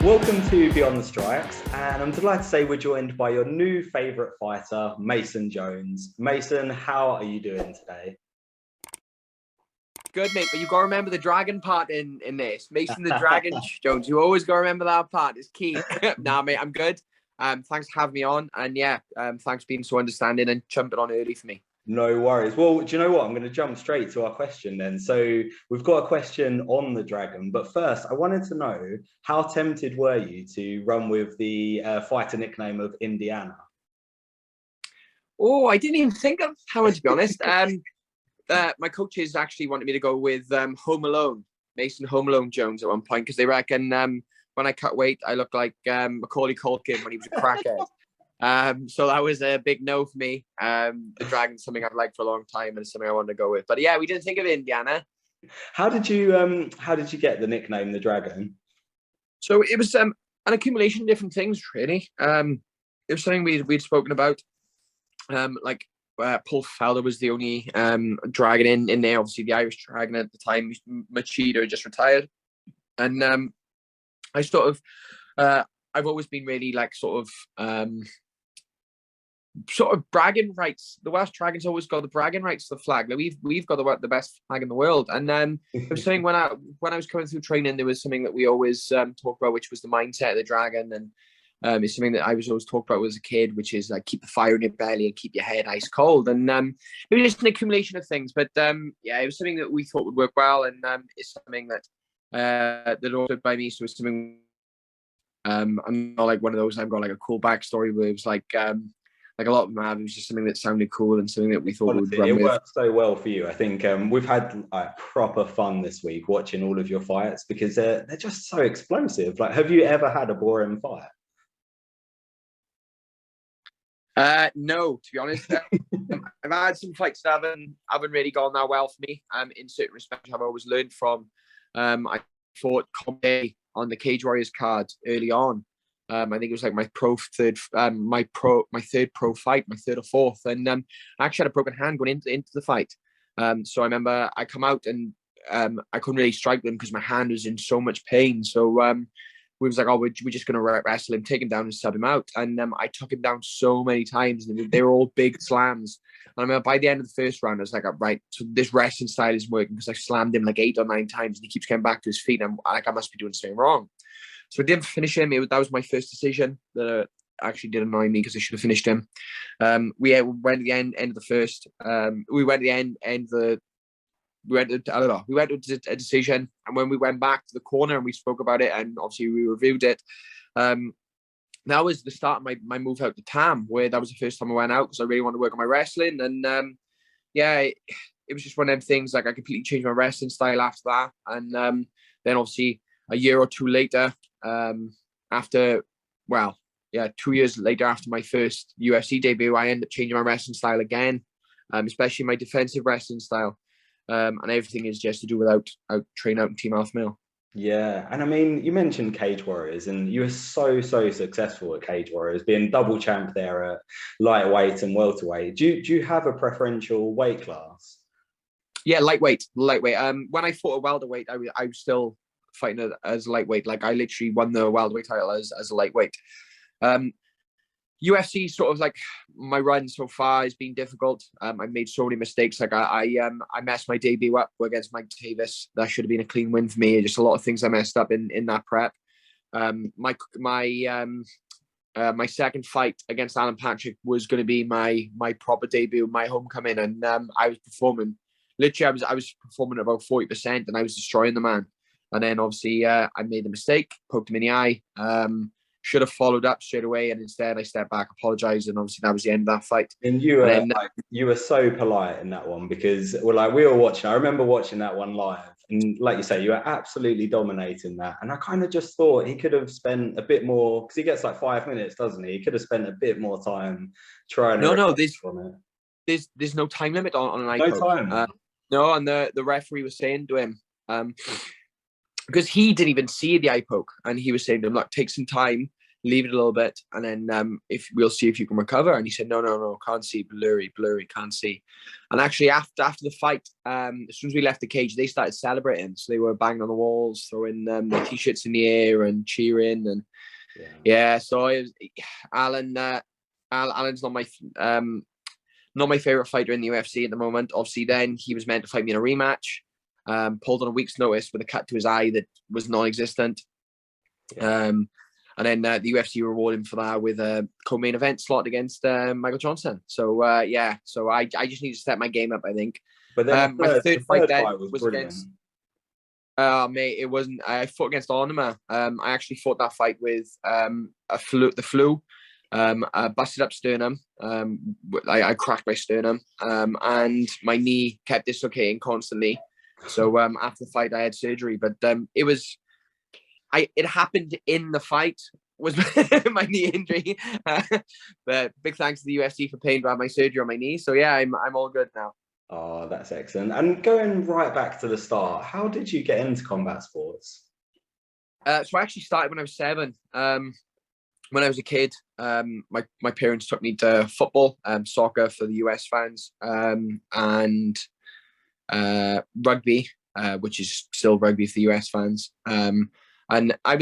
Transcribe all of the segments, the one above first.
Welcome to Beyond the Strikes, and I'm delighted to say we're joined by your new favourite fighter, Mason Jones. Mason, how are you doing today? Good, mate, but you got to remember the dragon part in this. Mason the Dragon Jones. You always got to remember that part. It's key. Nah, mate, I'm good. Thanks for having me on, and thanks for being so understanding and jumping on early for me. No worries. Well, do you know what? I'm going to jump straight to our question then. So we've got a question on the dragon, but first I wanted to know, how tempted were you to run with the fighter nickname of Indiana? Oh, I didn't even think of how, to be honest. My coaches actually wanted me to go with Home Alone, Mason Home Alone Jones at one point, because they reckon when I cut weight, I look like Macaulay Culkin when he was a crackhead. So that was a big no for me. The dragon's something I've liked for a long time, and it's something I wanted to go with. But yeah, we didn't think of Indiana. How did you get the nickname the Dragon? So it was an accumulation of different things, really. It was something we'd spoken about. Paul Felder was the only dragon in there. Obviously, the Irish dragon at the time, Machida, had just retired, and I sort of I've always been really like sort of bragging rights. The Welsh Dragons always got the bragging rights to the flag. Like we've got the best flag in the world. And I was saying when I was coming through training, there was something that we always talked about, which was the mindset of the dragon. And it's something that I was always talked about as a kid, which is like keep the fire in your belly and keep your head ice cold. And it was just an accumulation of things. But it was something that we thought would work well, and it's something that also by me. So it's something. I'm not like one of those. I've got like a cool backstory where it was like a lot of them have. It was just something that sounded cool and something that we thought Honestly, would run it with. worked so well for you. I think we've had proper fun this week watching all of your fights because they're just so explosive. Like, have you ever had a boring fight? No, to be honest, I've had some fights that haven't really gone that well for me. In certain respects, I've always learned from. I fought Comte on the Cage Warriors card early on. I think it was like my third pro fight, my third or fourth, and I actually had a broken hand going into the fight. So I remember I come out and I couldn't really strike them because my hand was in so much pain. So we was like, oh, we're just going to wrestle him, take him down and sub him out. And I took him down so many times, and they were all big slams. And I remember by the end of the first round, I was like, right, so this wrestling style isn't working because I slammed him like 8 or 9 times and he kekeeps getting back to his feet. And I'm like, I must be doing something wrong. So I didn't finish him. That was my first decision that actually did annoy me because I should have finished him. We went to the end of the first. We went to a decision, and when we went back to the corner and we spoke about it, and obviously we reviewed it, that was the start of my move out to TAM, where that was the first time I went out because I really wanted to work on my wrestling. And it was just one of them things. Like I completely changed my wrestling style after that, and then obviously a year or two later, 2 years later after my first UFC debut, I ended up changing my wrestling style again, especially my defensive wrestling style. And everything is just to do without train out in Team Alpha Male. Yeah, and I mean, you mentioned Cage Warriors, and you were so successful at Cage Warriors, being double champ there at lightweight and welterweight. Do you have a preferential weight class? Yeah, lightweight. When I fought a welterweight, I was still fighting as lightweight. Like I literally won the welterweight title as a lightweight. UFC sort of like my run so far has been difficult. I've made so many mistakes. Like I messed my debut up against Mike Davis. That should have been a clean win for me. Just a lot of things I messed up in that prep. My second fight against Alan Patrick was going to be my proper debut, my homecoming, and I was performing. Literally, I was performing about 40%, and I was destroying the man. And then obviously I made a mistake, poked him in the eye. Should have followed up straight away, and instead I stepped back, apologized, and obviously that was the end of that fight. And you were so polite in that one because we were watching. I remember watching that one live, and like you say, you were absolutely dominating that. And I kind of just thought he could have spent a bit more, because he gets like 5 minutes, doesn't he? He could have spent a bit more time trying. There's no time limit on an eye no poke. time. No, and the referee was saying to him, because he didn't even see the eye poke, and he was saying to him, look, take some time. leave it a little bit, and then if we'll see if you can recover. And he said, no, can't see, blurry, can't see. And actually, after the fight, as soon as we left the cage, they started celebrating. So they were banging on the walls, throwing their t-shirts in the air and cheering. And yeah, so it was, Alan's not my favorite fighter in the UFC at the moment. Obviously, then he was meant to fight me in a rematch. Pulled on a week's notice with a cut to his eye that was non-existent. And then the UFC rewarded him for that with a co-main event slot against Michael Johnson. So so I just need to step my game up, I think. But then my third fight then was against. Mate, it wasn't. I fought against Onima. I actually fought that fight with the flu. I busted up sternum. I cracked my sternum, and my knee kept dislocating constantly. So after the fight, I had surgery. But it happened in the fight, was my knee injury. But big thanks to the UFC for paying for my surgery on my knee. So yeah, I'm all good now. Oh, that's excellent. And going right back to the start, how did you get into combat sports? So I actually started when I was 7. When I was a kid, my parents took me to football, soccer for the US fans, and rugby, which is still rugby for the US fans. And I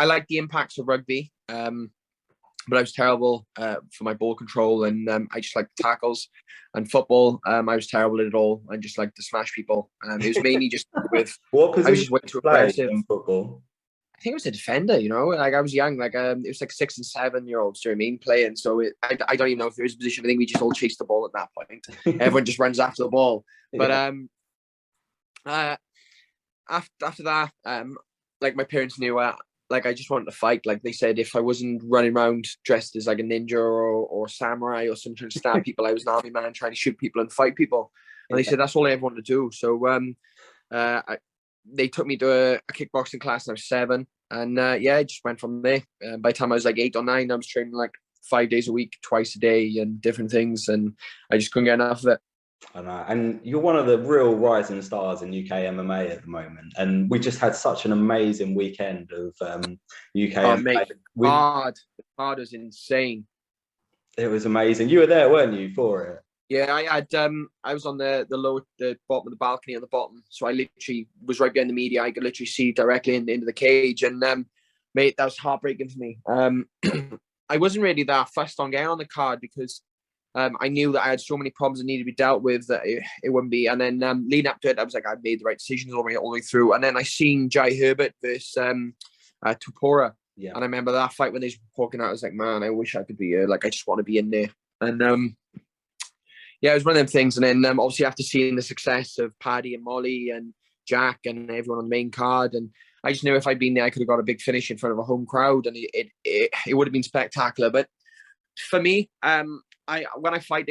liked the impacts of rugby, but I was terrible for my ball control, and I just liked the tackles. And football, I was terrible at it all. I just liked to smash people. It was mainly just with what position I was just way too aggressive in football. I think it was a defender, like I was young, like it was like 6 and 7 year olds, do you know what I mean, playing. So I don't even know if there is a position. I think we just all chase the ball at that point. Everyone just runs after the ball. But after that, like my parents knew, like I just wanted to fight. Like they said, if I wasn't running around dressed as like a ninja or samurai or something to stab people, I was an army man trying to shoot people and fight people. And they said that's all I ever wanted to do. So they took me to a kickboxing class when I was 7, and I just went from there. By the time I was like 8 or 9, I was training like 5 days a week, twice a day, and different things, and I just couldn't get enough of it. I know. And you're one of the real rising stars in UK MMA at the moment, and we just had such an amazing weekend of UK MMA. Mate, hard was insane. It was amazing. You were there, weren't you, for it? Yeah, I was on the bottom of the balcony at the bottom, so I literally was right behind the media. I could literally see directly into the cage, and mate, that was heartbreaking for me. I wasn't really that fussed on getting on the card because I knew that I had so many problems that needed to be dealt with that it wouldn't be. And then leading up to it, I was like, I made the right decisions all the way through. And then I seen Jai Herbert versus Tupora. Yeah. And I remember that fight when they were walking out, I was like, man, I wish I could be here. Like, I just want to be in there. And it was one of them things. And then obviously after seeing the success of Paddy and Molly and Jack and everyone on the main card, and I just knew if I'd been there, I could have got a big finish in front of a home crowd, and it would have been spectacular. But for me, when I fight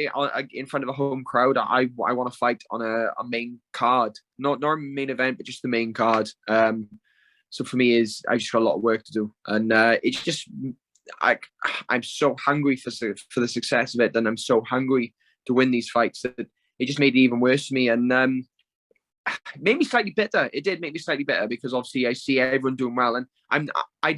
in front of a home crowd, I want to fight on a main card, not a main event, but just the main card. So for me, I just got a lot of work to do, and it's just I'm so hungry for the success of it, and I'm so hungry to win these fights that it just made it even worse for me, and made me slightly bitter. It did make me slightly bitter because obviously I see everyone doing well, and I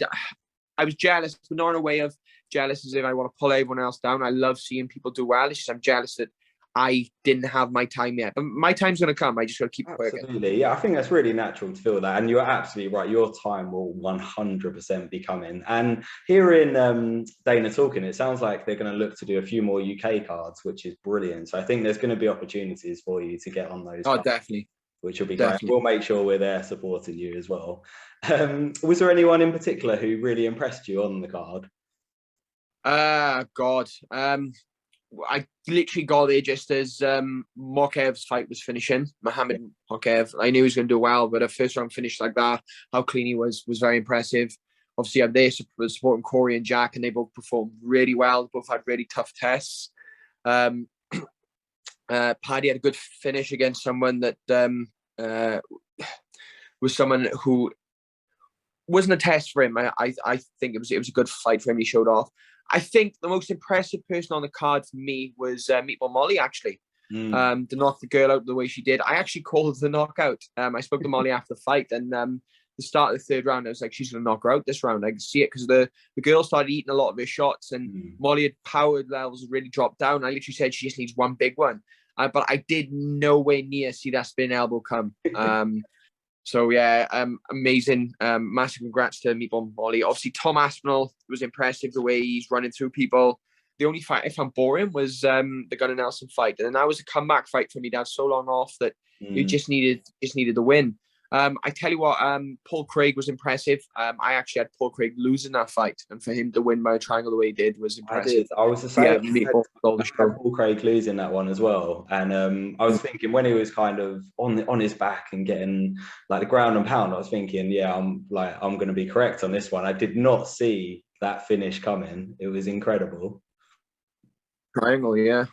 was jealous, but not in a way of jealous as if I want to pull everyone else down. I love seeing people do well. It's just I'm jealous that I didn't have my time yet. But my time's going to come. I just got to keep working. Absolutely. Yeah, I think that's really natural to feel that. And you're absolutely right. Your time will 100% be coming. And hearing Dana talking, it sounds like they're going to look to do a few more UK cards, which is brilliant. So I think there's going to be opportunities for you to get on those. Oh, definitely. Which will be great. We'll make sure we're there supporting you as well. Was there anyone in particular who really impressed you on the card? God. I literally got there just as Mokev's fight was finishing. Mohammed Mokev. I knew he was going to do well, but a first round finish like that, how clean he was very impressive. Obviously, I'm there supporting Corey and Jack, and they both performed really well. They both had really tough tests. Paddy had a good finish against someone that was someone who wasn't a test for him. I think it was a good fight for him. He showed off. I think the most impressive person on the card for me was Meatball Molly, actually. To knock the girl out the way she did. I actually called the knockout. I spoke to Molly after the fight, and the start of the third round, I was like, she's going to knock her out this round. I could see it because the girl started eating a lot of her shots, and Molly had power levels really dropped down. I literally said she just needs one big one. But I did nowhere near see that spin elbow come. So yeah, amazing. Massive congrats to Meatball Molly. Obviously, Tom Aspinall was impressive the way he's running through people. The only fight I found boring was the Gunnar Nelson fight, and that was a comeback fight for me. That was so long off that you just needed the win. I tell you what, Paul Craig was impressive. I actually had Paul Craig losing that fight, and for him to win by a triangle the way he did was impressive. I was the same. Yeah, I had Paul Craig losing that one as well, and I was thinking when he was kind of on his back and getting like the ground and pound, I was thinking, yeah, I'm going to be correct on this one. I did not see that finish coming. It was incredible. Triangle, yeah.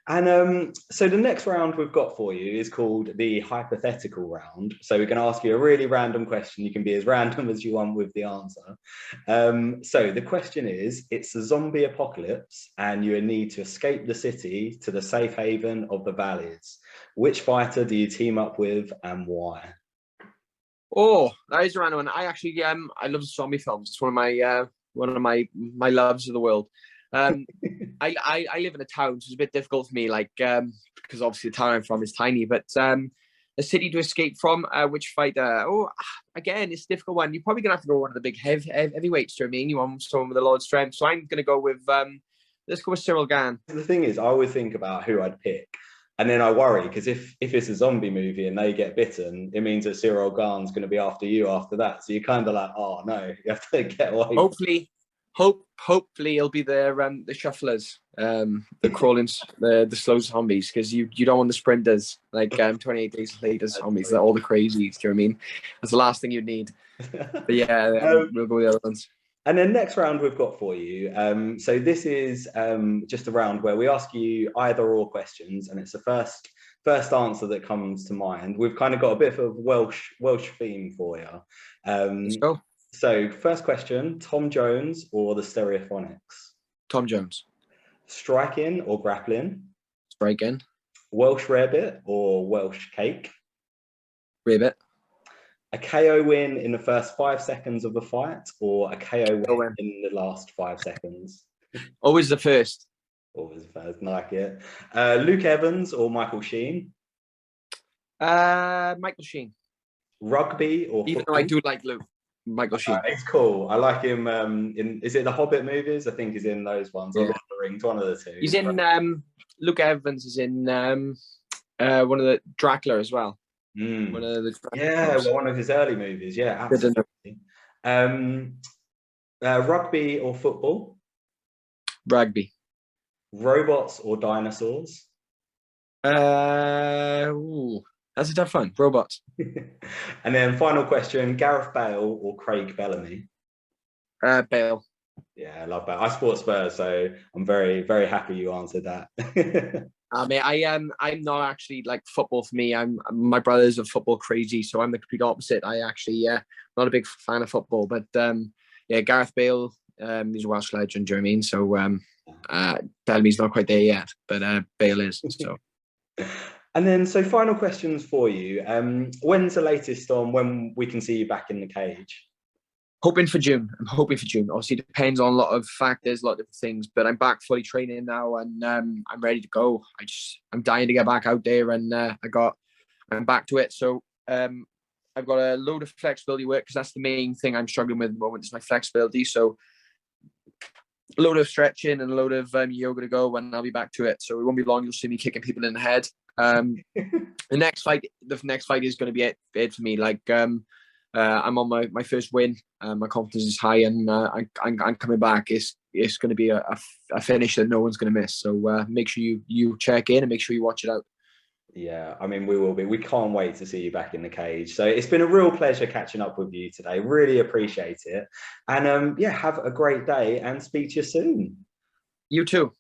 And so the next round we've got for you is called the hypothetical round. So we're going to ask you a really random question. You can be as random as you want with the answer. So the question is, it's a zombie apocalypse and you need to escape the city to the safe haven of the valleys. Which fighter do you team up with and why? Oh, that is a random one. I actually, I love zombie films. It's one of my loves of the world. I live in a town, so it's a bit difficult for me, like because obviously the town I'm from is tiny. But a city to escape from. Which fighter? Oh, again, it's a difficult one. You're probably gonna have to go one of the big heavyweights. Do you know what I mean? You want someone with a lot of strength. So I'm gonna go with let's go with Cyril Gane. The thing is, I always think about who I'd pick. And then I worry because if it's a zombie movie and they get bitten, it means that Cyril Gane's going to be after you after that. So you're kind of like, oh no, you have to get away. Hopefully it'll be the shufflers, the crawling, the slow zombies, because you don't want the sprinters like 28 days later zombies. They're all the crazies. Do you know what I mean? That's the last thing you need. But yeah, we'll go with the other ones. And then next round we've got for you. So this is just a round where we ask you either or questions, and it's the first answer that comes to mind. We've kind of got a bit of a Welsh theme for you. Let's go. So first question: Tom Jones or the Stereophonics? Tom Jones. Striking or grappling? Striking. Welsh rarebit or Welsh cake? Rarebit. A KO win in the first 5 seconds of a fight or a KO win in the last 5 seconds? Always the first. Always the first, like it. Luke Evans or Michael Sheen? Michael Sheen. Rugby or even football? Though I do like Luke. Michael Sheen. He's cool. I like him in, is it the Hobbit movies? I think he's in those ones. Or Lord of the Rings, one of the two. He's in, Luke Evans is in one of the Dracula as well. One of the one of his early movies. Yeah, absolutely. Rugby or football? Rugby. Robots or dinosaurs? That's a tough one. Robots. And then final question: Gareth Bale or Craig Bellamy? Bale. Yeah, I love that. I support Spurs, so I'm very, very happy you answered that. I'm not actually like football for me. My brother's a football crazy, so I'm the complete opposite. I actually not a big fan of football, but Gareth Bale, he's a Welsh legend. Do you know what I mean? So Bellamy's not quite there yet, but Bale is. So. And then, so final questions for you. When's the latest on when we can see you back in the cage? Hoping for June. I'm hoping for June. Obviously, it depends on a lot of factors, a lot of different things. But I'm back fully training now, and I'm ready to go. I'm dying to get back out there, and I'm back to it. So I've got a load of flexibility work because that's the main thing I'm struggling with at the moment is my flexibility. So a load of stretching and a load of yoga to go, and I'll be back to it. So it won't be long. You'll see me kicking people in the head. The next fight is going to be it for me. Like I'm on my first win. My confidence is high, and I'm coming back. It's going to be a finish that no one's going to miss. So make sure you check in and make sure you watch it out. Yeah, I mean, we will be. We can't wait to see you back in the cage. So it's been a real pleasure catching up with you today. Really appreciate it. And have a great day and speak to you soon. You too.